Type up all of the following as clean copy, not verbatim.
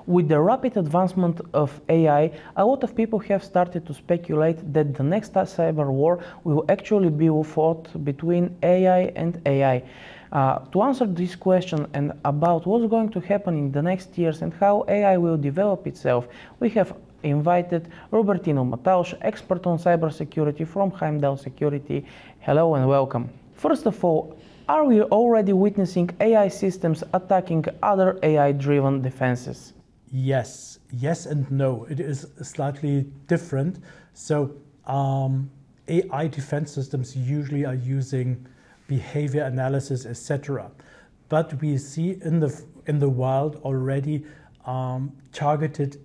With the rapid advancement of AI, a lot of people have started to speculate that the next cyber war will actually be fought between AI and AI. To answer this question and about what's going to happen in the next years and how AI will develop itself, we have invited Robertino Matausch, expert on cybersecurity from Heimdall Security. Hello and welcome. First of all, are we already witnessing AI systems attacking other AI-driven defenses? Yes and no. It is slightly different. So AI defense systems usually are using behavior analysis, etc. But we see in the wild already targeted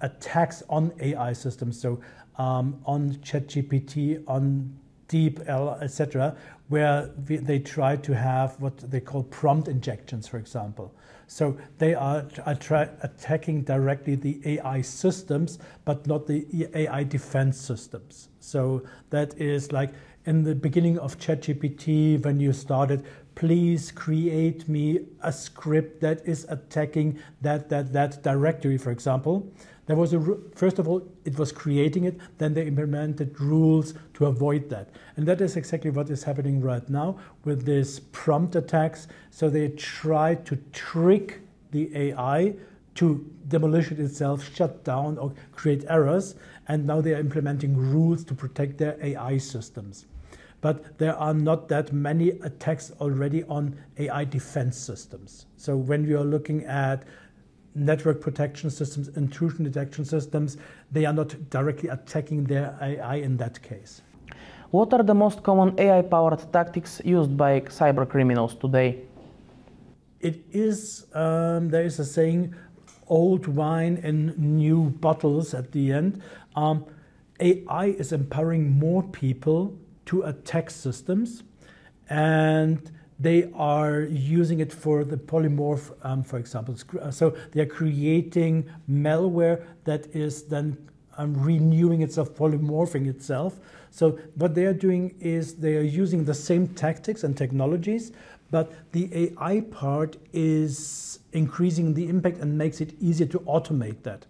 attacks on AI systems. So on ChatGPT, on DeepL, etc., where they try to have what they call prompt injections, for example. So they are attacking directly the AI systems, but not the AI defense systems. So that is like in the beginning of ChatGPT, when you started, please create me a script that is attacking that directory, for example. There was first of all, it was creating it, then they implemented rules to avoid that. And that is exactly what is happening right now with these prompt attacks. So they try to trick the AI to demolish it itself, shut down or create errors. And now they are implementing rules to protect their AI systems. But there are not that many attacks already on AI defense systems. So when we are looking at network protection systems, intrusion detection systems, they are not directly attacking their AI in that case. What are the most common AI-powered tactics used by cyber criminals today? It is, there is a saying, old wine in new bottles at the end. AI is empowering more people to attack systems, and they are using it for the polymorph, for example. So they are creating malware that is then renewing itself, polymorphing itself. So what they are doing is they are using the same tactics and technologies, but the AI part is increasing the impact and makes it easier to automate that.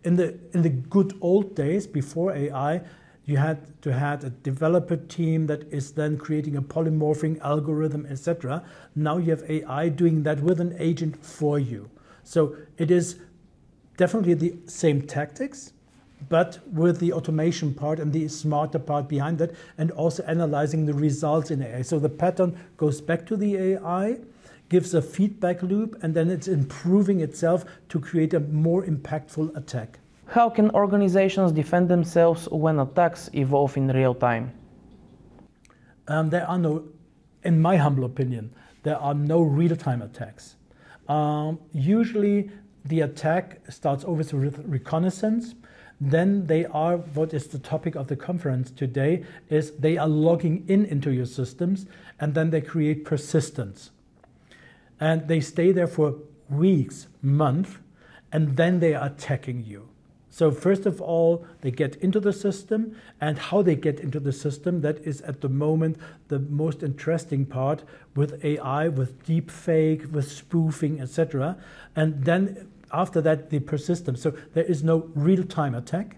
In the good old days, before AI, you had to have a developer team that is then creating a polymorphing algorithm, etc. Now you have AI doing that with an agent for you. So it is definitely the same tactics, but with the automation part and the smarter part behind that, and also analyzing the results in AI. So the pattern goes back to the AI, gives a feedback loop, and then it's improving itself to create a more impactful attack. How can organizations defend themselves when attacks evolve in real time? There are no, in my humble opinion, there are no real-time attacks. Usually the attack starts always with reconnaissance. Then they are, what is the topic of the conference today, is they are logging into your systems, and then they create persistence. And they stay there for weeks, months, and then they are attacking you. So first of all, they get into the system, and how they get into the system, that is at the moment the most interesting part with AI, with deepfake, with spoofing, etc. And then after that, the persistence. So there is no real-time attack.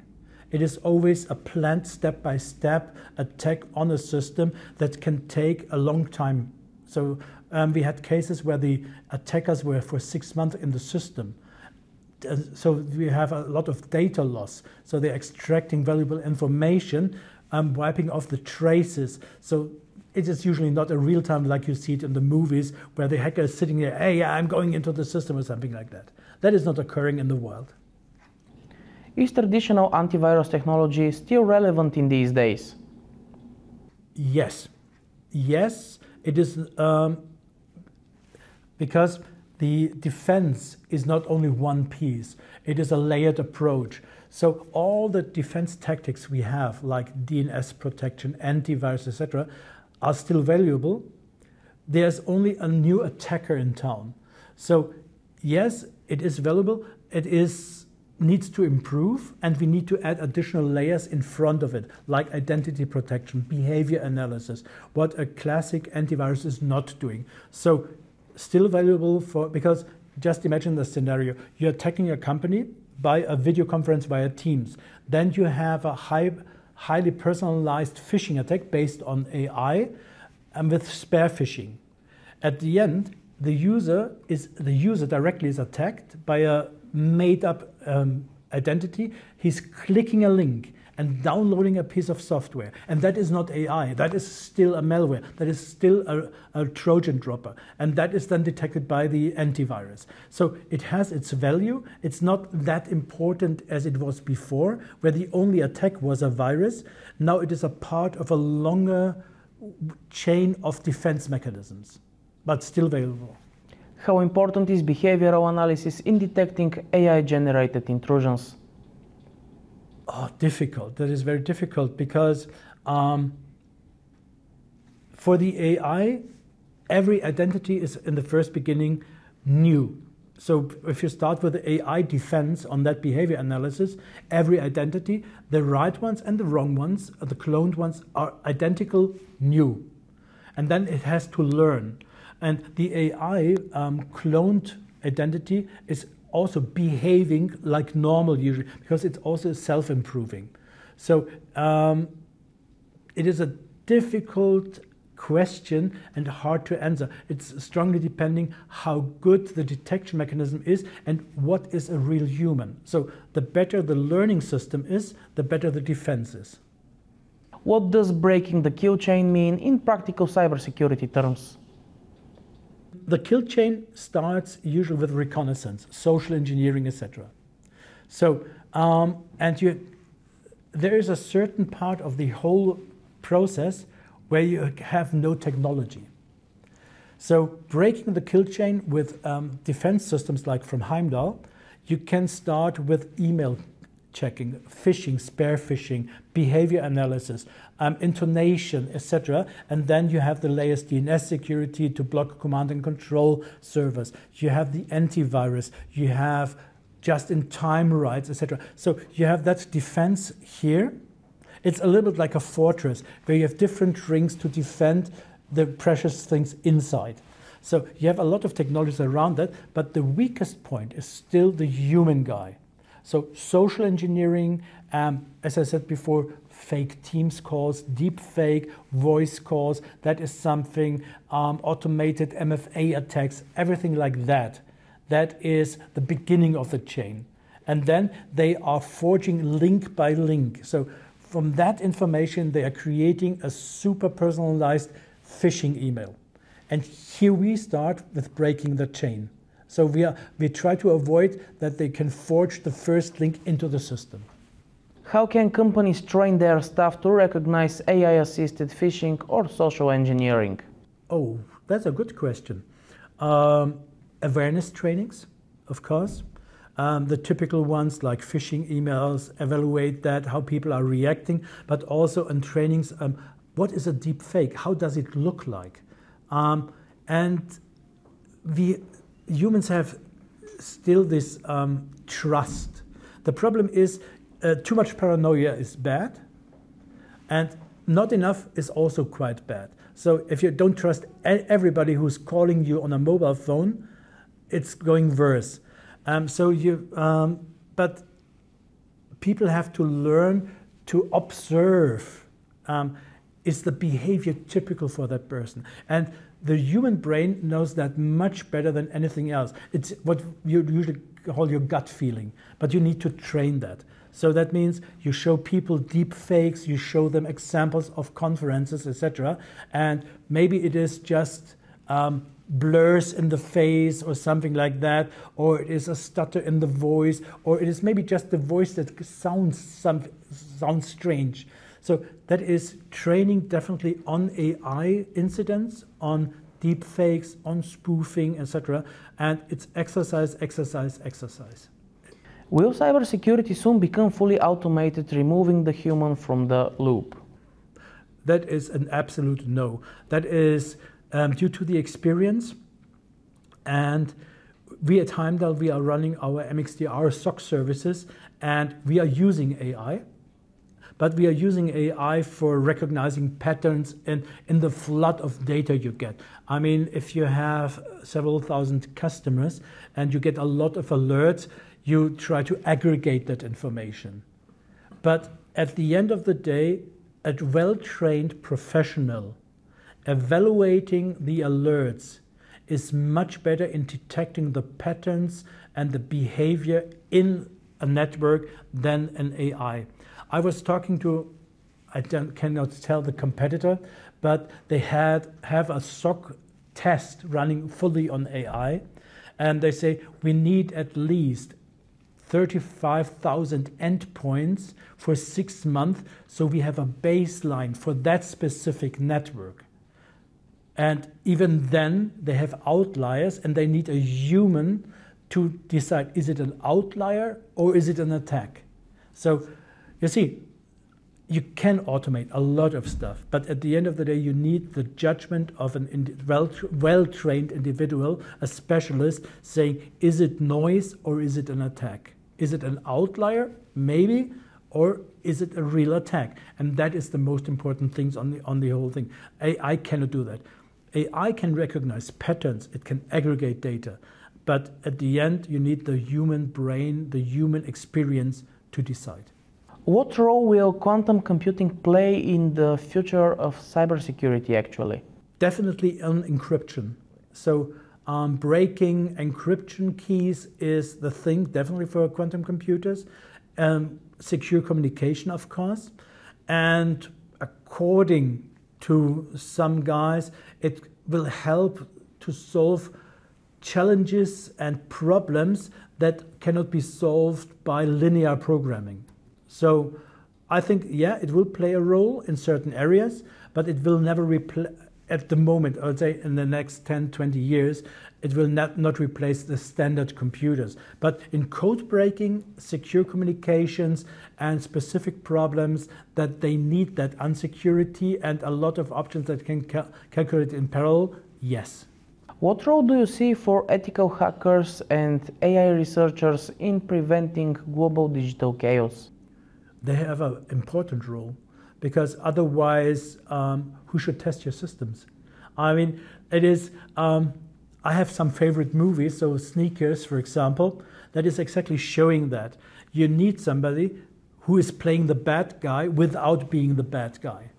It is always a planned step-by-step attack on a system that can take a long time. So we had cases where the attackers were for 6 months in the system. So we have a lot of data loss. So they're extracting valuable information, wiping off the traces. So it is usually not a real time like you see it in the movies where the hacker is sitting there, hey, I'm going into the system or something like that. That is not occurring in the wild. Is traditional antivirus technology still relevant in these days? Yes. Yes, it is because the defense is not only one piece, it is a layered approach. So all the defense tactics we have, like DNS protection, antivirus, etc., are still valuable. There's only a new attacker in town. So yes, it is valuable, needs to improve, and we need to add additional layers in front of it, like identity protection, behavior analysis, what a classic antivirus is not doing. So still valuable because just imagine the scenario. You're attacking a company by a video conference via Teams. Then you have a highly personalized phishing attack based on AI and with spear phishing. At the end, the user directly is attacked by a made-up identity. He's clicking a link and downloading a piece of software. And that is not AI. That is still a malware. That is still a Trojan dropper. And that is then detected by the antivirus. So it has its value. It's not that important as it was before, where the only attack was a virus. Now it is a part of a longer chain of defense mechanisms, but still valuable. How important is behavioral analysis in detecting AI-generated intrusions? Oh, difficult. That is very difficult because for the AI, every identity is in the first beginning new. So if you start with the AI defense on that behavior analysis, every identity, the right ones and the wrong ones, the cloned ones, are identical new. And then it has to learn. And the AI cloned identity is also behaving like normal usually, because it's also self-improving. So it is a difficult question and hard to answer. It's strongly depending how good the detection mechanism is and what is a real human. So the better the learning system is, the better the defense is. What does breaking the kill chain mean in practical cybersecurity terms? The kill chain starts usually with reconnaissance, social engineering, etc. So, there is a certain part of the whole process where you have no technology. So, breaking the kill chain with defense systems like from Heimdall, you can start with email checking, phishing, spear phishing, behavior analysis, intonation, etc. And then you have the layers DNS security to block command and control servers. You have the antivirus. You have just-in-time rights, etc. So you have that defense here. It's a little bit like a fortress where you have different rings to defend the precious things inside. So you have a lot of technologies around that, but the weakest point is still the human guy. So social engineering, as I said before, fake Teams calls, deep fake voice calls, that is something, automated MFA attacks, everything like that. That is the beginning of the chain. And then they are forging link by link. So from that information, they are creating a super personalized phishing email. And here we start with breaking the chain. So we try to avoid that they can forge the first link into the system. How can companies train their staff to recognize AI-assisted phishing or social engineering? Oh, that's a good question. Awareness trainings, of course. The typical ones like phishing emails, evaluate that, how people are reacting, but also in trainings, what is a deep fake? How does it look like? And humans have still this trust. The problem is too much paranoia is bad, and not enough is also quite bad. So if you don't trust everybody who's calling you on a mobile phone, it's going worse. But people have to learn to observe. Is the behavior typical for that person? And the human brain knows that much better than anything else. It's what you usually call your gut feeling, but you need to train that. So that means you show people deep fakes, you show them examples of conferences, etc. And maybe it is just blurs in the face or something like that, or it is a stutter in the voice, or it is maybe just the voice that sounds strange. So that is training definitely on AI incidents, on deep fakes, on spoofing, etc. And it's exercise, exercise, exercise. Will cybersecurity soon become fully automated, removing the human from the loop? That is an absolute no. That is due to the experience. And we at Heimdall, we are running our MXDR SOC services, and we are using AI. but we are using AI for recognizing patterns in the flood of data you get. I mean, if you have several thousand customers and you get a lot of alerts, you try to aggregate that information. But at the end of the day, a well-trained professional evaluating the alerts is much better in detecting the patterns and the behavior in a network than an AI. I was talking to, cannot tell the competitor, but they have a SOC test running fully on AI, and they say we need at least 35,000 endpoints for 6 months, so we have a baseline for that specific network. And even then, they have outliers, and they need a human to decide, is it an outlier or is it an attack? So, you see, you can automate a lot of stuff, but at the end of the day, you need the judgment of a well-trained individual, a specialist, saying, is it noise or is it an attack? Is it an outlier? Maybe. Or is it a real attack? And that is the most important things on the whole thing. AI cannot do that. AI can recognize patterns. It can aggregate data. But at the end, you need the human brain, the human experience to decide. What role will quantum computing play in the future of cybersecurity, actually? Definitely on encryption. So breaking encryption keys is the thing, definitely for quantum computers. Secure communication, of course. And according to some guys, it will help to solve challenges and problems that cannot be solved by linear programming. So I think, yeah, it will play a role in certain areas, but it will never replace, at the moment, I would say in the next 10, 20 years, it will not replace the standard computers. But in code breaking, secure communications, and specific problems that they need that unsecurity and a lot of options that can calculate in parallel, yes. What role do you see for ethical hackers and AI researchers in preventing global digital chaos? They have an important role, because otherwise, who should test your systems? I mean, it is, I have some favorite movies, so Sneakers, for example, that is exactly showing that. You need somebody who is playing the bad guy without being the bad guy.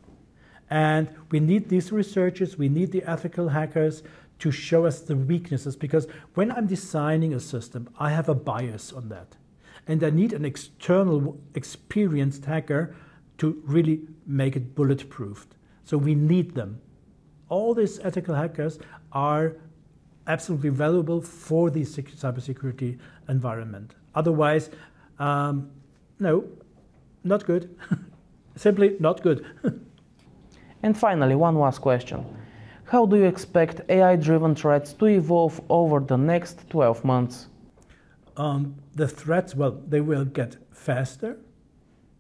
And we need these researchers, we need the ethical hackers to show us the weaknesses, because when I'm designing a system, I have a bias on that. And I need an external experienced hacker to really make it bulletproof. So we need them. All these ethical hackers are absolutely valuable for the cybersecurity environment. Otherwise, no, not good. Simply not good. And finally, one last question. How do you expect AI-driven threats to evolve over the next 12 months? The threats, well, they will get faster,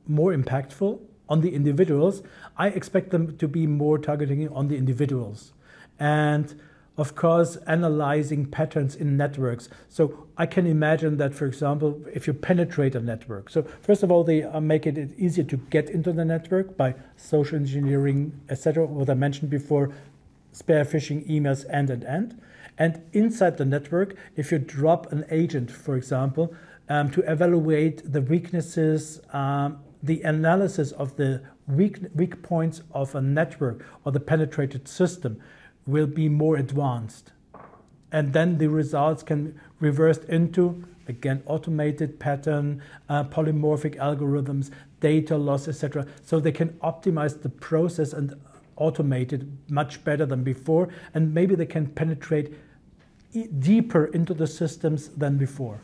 more impactful on the individuals. I expect them to be more targeting on the individuals. And of course, analyzing patterns in networks. So I can imagine that, for example, if you penetrate a network. So first of all, they make it easier to get into the network by social engineering, etc. What I mentioned before, spear phishing, emails, and. And inside the network, if you drop an agent, for example, to evaluate the weaknesses, the analysis of the weak points of a network or the penetrated system will be more advanced. And then the results can reverse into, again, automated pattern, polymorphic algorithms, data loss, etc. So they can optimize the process and automate it much better than before. And maybe they can penetrate deeper into the systems than before.